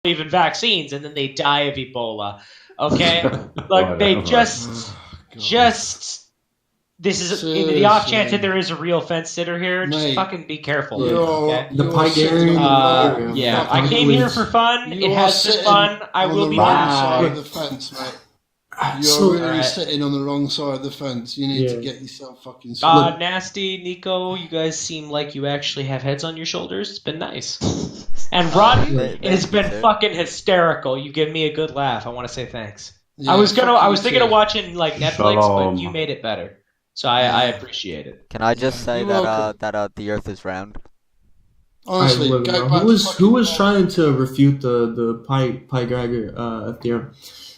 believe in vaccines, and then they die of Ebola. Okay, like they just. This is in the off chance that there is a real fence sitter here. Just fucking be careful. Okay? The Pygarian. Yeah, I came here for fun. It has been fun. I will be back. Side of the fence, mate. You're really sitting on the wrong side of the fence. You need to get yourself fucking sorted. Nasty, Nico, you guys seem like you actually have heads on your shoulders. It's been nice. And Rodden, it has been fucking hysterical. You give me a good laugh. I want to say thanks. Yeah, I was thinking of watching like Netflix, but you made it better. So I appreciate it. Can I just say that the Earth is round? Honestly, who was trying to refute the Pythagorean theorem?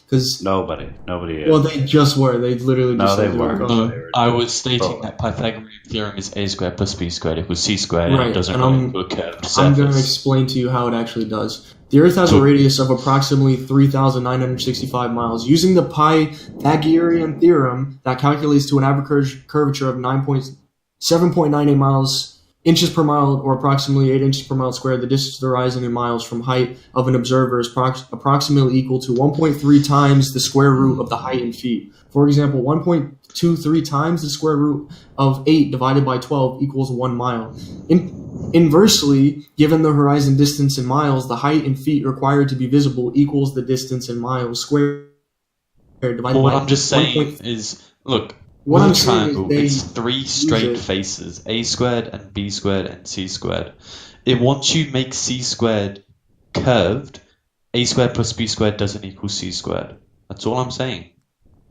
Because nobody. Well, they just were. They literally just they weren't. No, I was stating that Pythagorean theorem is a squared plus b squared equals c squared, and it doesn't go into a curved surface. I'm going to explain to you how it actually does. The Earth has a radius of approximately 3,965 miles. Using the Pythagorean theorem, that calculates to an average curvature of 7.98 inches per mile, or approximately 8 inches per mile squared. The distance to the horizon in miles from height of an observer is approximately equal to 1.3 times the square root of the height in feet. For example, 1.23 times the square root of 8 divided by 12 equals 1 mile. Inversely, given the horizon distance in miles, the height in feet required to be visible equals the distance in miles squared divided by... What I'm just saying is, look, with a triangle, it's 3 straight faces, a squared and b squared and c squared. Once you make c squared curved, a squared plus b squared doesn't equal c squared. That's all I'm saying.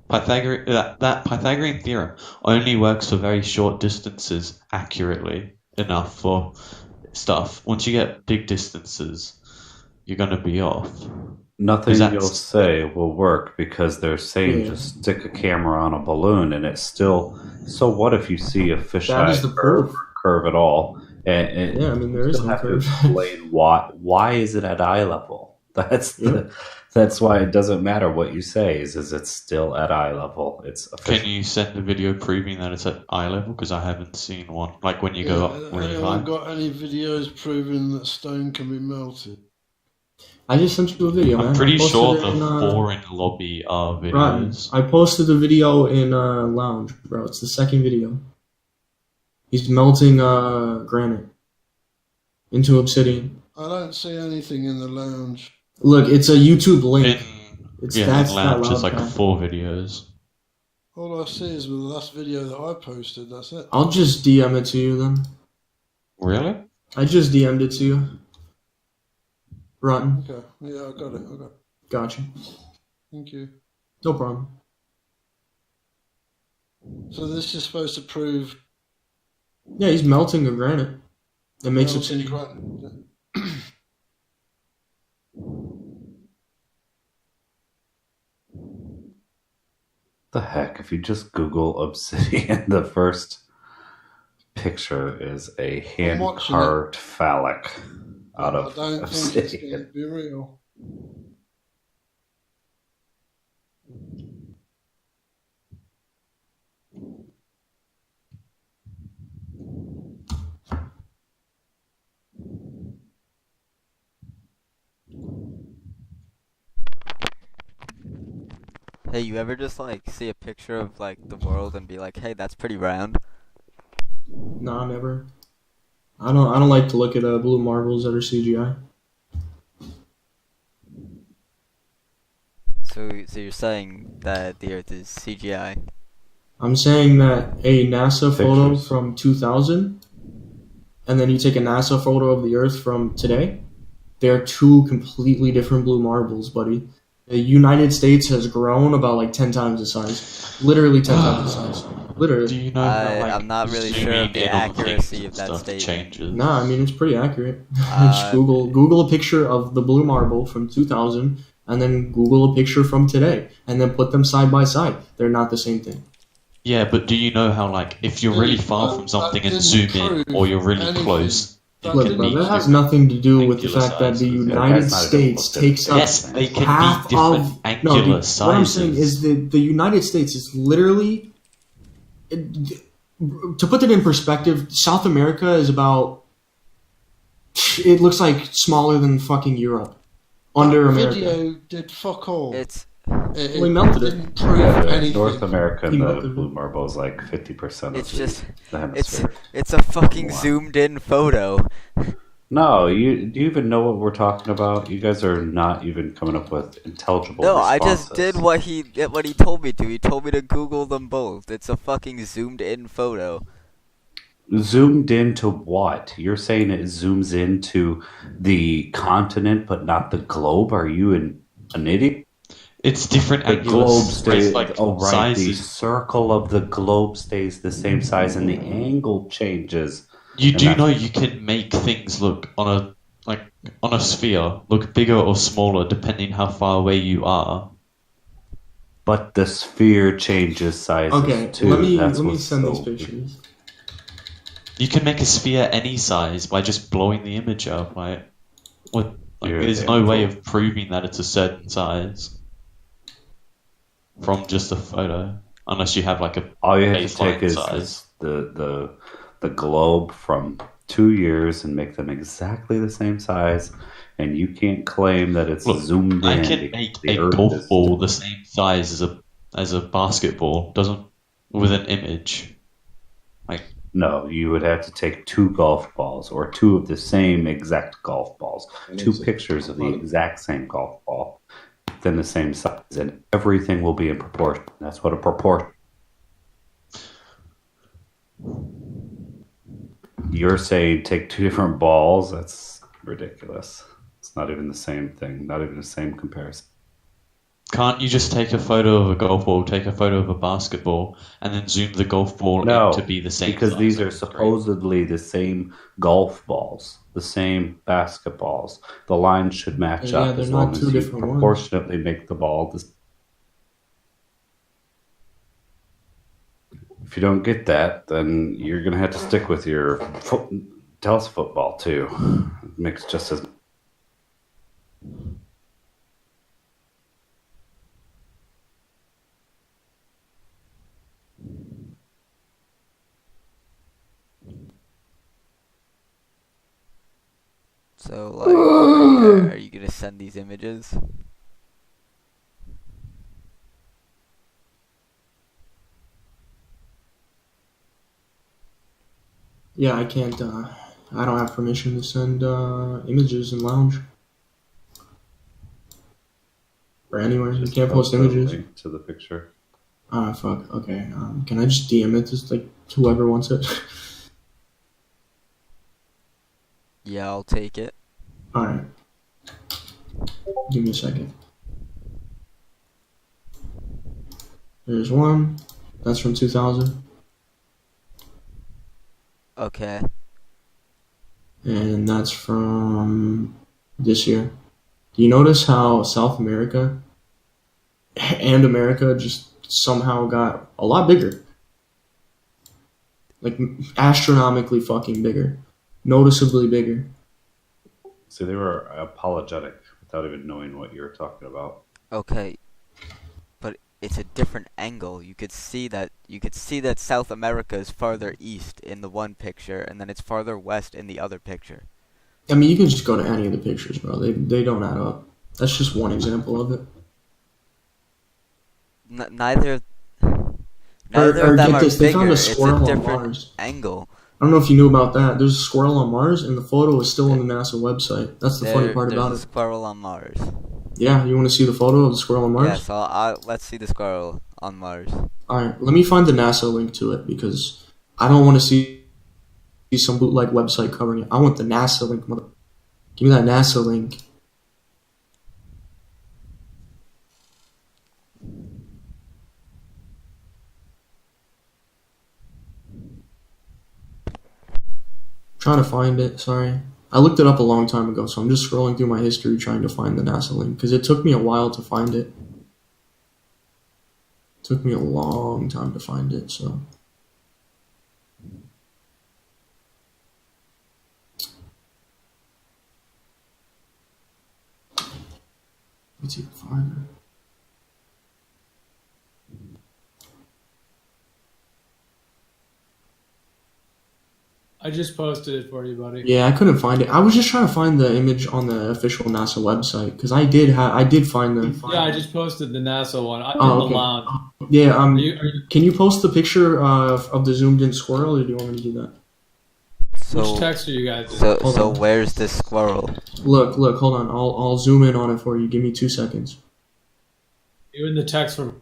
That Pythagorean theorem only works for very short distances accurately enough for stuff. Once you get big distances, you're going to be off. Nothing you'll say will work because they're saying just stick a camera on a balloon and it's still... So what if you see a fisheye curve at all? And I mean, there is no curve. To explain why is it at eye level? That's why it doesn't matter what you say. Is it's still at eye level. Can you send a video proving that it's at eye level? Because I haven't seen one. Like when you go up really high. I haven't got any videos proving that stone can be melted. I just sent you a video, man. I'm pretty sure the 4 in the lobby are videos. I posted the video in Lounge, bro. It's the second video. He's melting granite into obsidian. I don't see anything in the Lounge. Look, it's a YouTube link. In Lounge, there's like 4 videos. All I see is the last video that I posted, that's it. I'll just DM it to you then. Really? I just DM'd it to you. Rotten. Okay, yeah, I got it. Gotcha. Thank you. No problem. So this is supposed to prove... Yeah, he's melting a granite. It makes obsidian. The heck, if you just Google obsidian, the first picture is a hand-carved phallic out of obsidian. I don't think it's going to be real. Hey, you ever just like see a picture of like the world and be like, "Hey, that's pretty round"? Nah, never. I don't like to look at blue marbles that are CGI. So you're saying that the Earth is CGI? I'm saying that a NASA photo from 2000, and then you take a NASA photo of the Earth from today, they're 2 completely different blue marbles, buddy. The United States has grown about like 10 times the size. Literally 10 times the size. Literally. Do you know I'm not really sure of the accuracy of that statement. Changes. Nah, I mean, it's pretty accurate. Just Google a picture of the blue marble from 2000, and then Google a picture from today, and then put them side by side. They're not the same thing. Yeah, but do you know how, like, if you're really far from something and zoom in, or you're really close... Look, bro, that has nothing to do with the fact that the United States takes up half of... No, what I'm saying is the United States is literally... To put that in perspective, South America is about... It looks like smaller than fucking Europe. under America. Video did fuck all. We melted it. Didn't prove anything. North America, the blue marble is like 50% It's of just, the hemisphere. it's a fucking zoomed in photo. No, do you even know what we're talking about? You guys are not even coming up with intelligible No, responses. I just did what he told me to. He told me to Google them both. It's a fucking zoomed in photo. Zoomed into what? You're saying it zooms into the continent but not the globe? Are you an idiot? It's different. The globe stays like right. The circle of the globe stays the same size, and the angle changes. You do know you can make things look on a sphere look bigger or smaller depending how far away you are. But the sphere changes sizes too. Let me send these pictures. You can make a sphere any size by just blowing the image up. There's no way of proving that it's a certain size from just a photo, unless you have like a all you have to take is size. The globe from 2 years and make them exactly the same size, and you can't claim that it's zoomed in. I can make a golf ball the same size as a basketball, with an image. No, you would have to take 2 golf balls or 2 of the same exact golf balls, 2 pictures of the exact same golf ball, then the same size, and everything will be in proportion. That's what a proportion. You're saying take 2 different balls? That's ridiculous. It's not even the same thing, not even the same comparison. Can't you just take a photo of a golf ball, take a photo of a basketball, and then zoom the golf ball in to be the same because size? These are supposedly the same golf balls, the same basketballs. The lines should match up as long as you proportionately make the ball. If you don't get that, then you're going to have to stick with your Telus football too. It makes just as. So, are you gonna send these images? Yeah, I can't. I don't have permission to send images in Lounge or anywhere. You can't post images. Link to the picture. Ah, fuck. Okay. Can I just DM it to whoever wants it? Yeah, I'll take it. Alright. Give me a second. There's one. That's from 2000. Okay. And that's from this year. Do you notice how South America and America just somehow got a lot bigger? Like, astronomically fucking bigger. Noticeably bigger. So they were apologetic without even knowing what you were talking about. Okay, but it's a different angle. You could see that South America is farther east in the one picture, and then it's farther west in the other picture. I mean, you can just go to any of the pictures, bro. They don't add up. That's just one example of it. Neither of them are bigger. They found a it's squirrel a different on Mars. angle. I don't know if you knew about that. There's a squirrel on Mars, and the photo is still on the NASA website. That's the funny part about it. There's a squirrel on Mars. Yeah, you want to see the photo of the squirrel on Mars? Yes, let's see the squirrel on Mars. Alright, let me find the NASA link to it, because I don't want to see some bootleg website covering it. I want the NASA link, mother. Give me that NASA link. Trying to find it, sorry. I looked it up a long time ago, so I'm just scrolling through my history trying to find the NASA link, because it took me a while to find it. It took me a long time to find it, so. It's even farther. I just posted it for you, buddy. Yeah, I couldn't find it. I was just trying to find the image on the official NASA website because I did find the. Yeah, I just posted the NASA one. Oh, in the okay. lounge. Yeah. Are you... Can you post the picture of the zoomed in squirrel, or do you want me to do that? So, which text are you guys? So where's this squirrel? Look, hold on. I'll zoom in on it for you. Give me 2 seconds. You in the text for?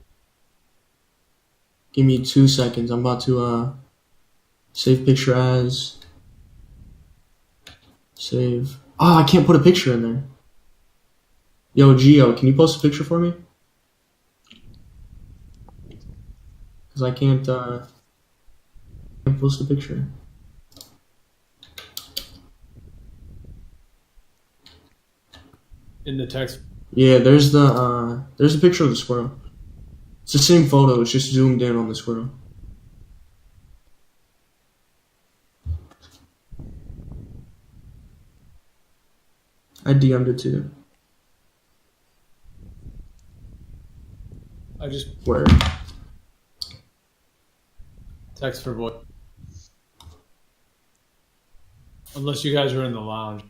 Give me 2 seconds. I'm about to save picture as. Save. Oh, I can't put a picture in there. Yo, Gio, can you post a picture for me? Because I can't post a picture. In the text. Yeah, there's a picture of the squirrel. It's the same photo, it's just zoomed in on the squirrel. I DM'd it too. I just Where? text for voice. Unless you guys are in the lounge.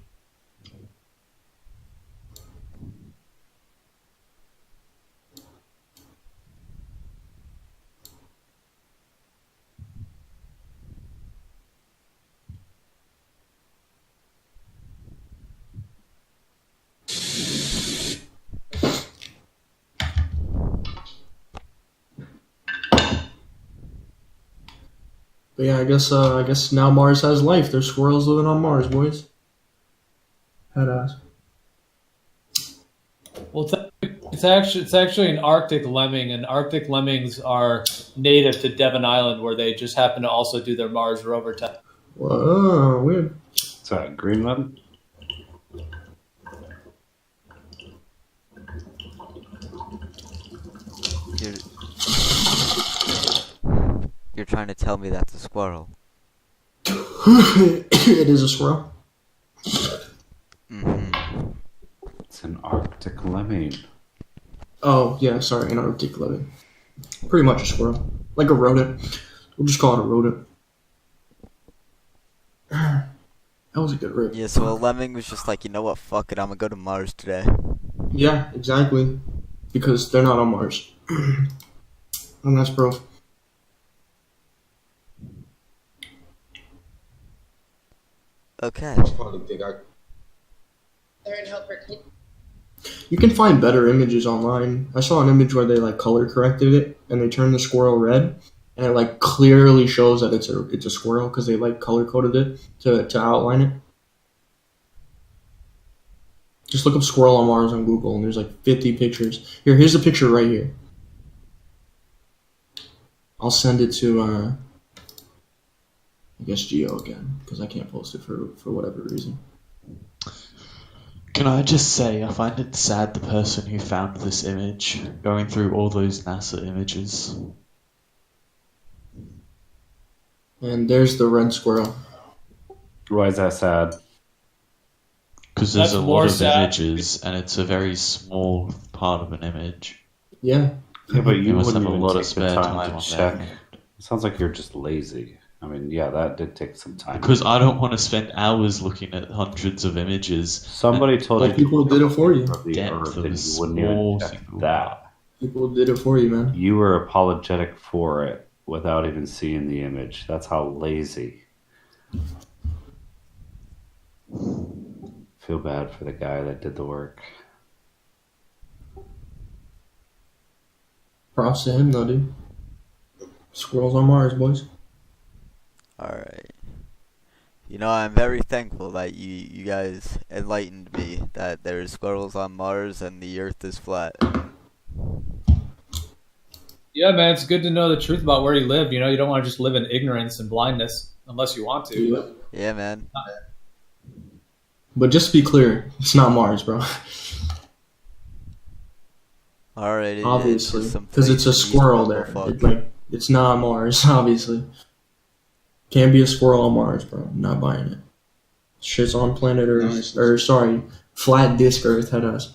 But yeah, I guess now Mars has life. There's squirrels living on Mars, boys. Head ass. Well, it's actually an Arctic lemming, and Arctic lemmings are native to Devon Island, where they just happen to also do their Mars rover test. Whoa, weird. Is that Greenland? You're trying to tell me that's a squirrel. It is a squirrel. Mm-hmm. It's an Arctic lemming. Oh, yeah, sorry, an Arctic lemming. Pretty much a squirrel. Like a rodent. We'll just call it a rodent. That was a good rip. Yeah, so a lemming was just like, you know what, fuck it, I'm gonna go to Mars today. Yeah, exactly. Because they're not on Mars. And that's bro. Okay. You can find better images online. I saw an image where they like color corrected it and they turned the squirrel red, and it like clearly shows that it's a squirrel because they like color coded it to outline it. Just look up squirrel on Mars on Google and there's like 50 pictures. Here's a picture right here. I'll send it to I guess Geo again because I can't post it for whatever reason. Can I just say, I find it sad the person who found this image, going through all those NASA images. And there's the red squirrel. Why is that sad? Because there's That's a more lot of sad. images, and it's a very small part of an image. Yeah. Yeah, but you must wouldn't have a even lot of take the spare time time to on check. there. It sounds like you're just lazy. I mean, yeah, that did take some time. Because I don't want to spend hours looking at hundreds of images. Somebody told But you people did it for you. of the Depth Earth of and a you wouldn't even small check single that. People did it for you, man. You were apologetic for it without even seeing the image. That's how lazy. Feel bad for the guy that did the work. Props to him, though, dude. Squirrels on Mars, boys. Alright. You know, I'm very thankful that you guys enlightened me that there's squirrels on Mars and the Earth is flat. Yeah, man, it's good to know the truth about where you live. You know, you don't want to just live in ignorance and blindness unless you want to. Yeah. Yeah, man. But just to be clear, it's not Mars, bro. Alright, Obviously, because it's a squirrel there. It's not Mars, obviously. Can't be a squirrel on Mars, bro. I'm not buying it. Shit's on planet Earth. Nice. Or sorry, flat disk Earth. Head us.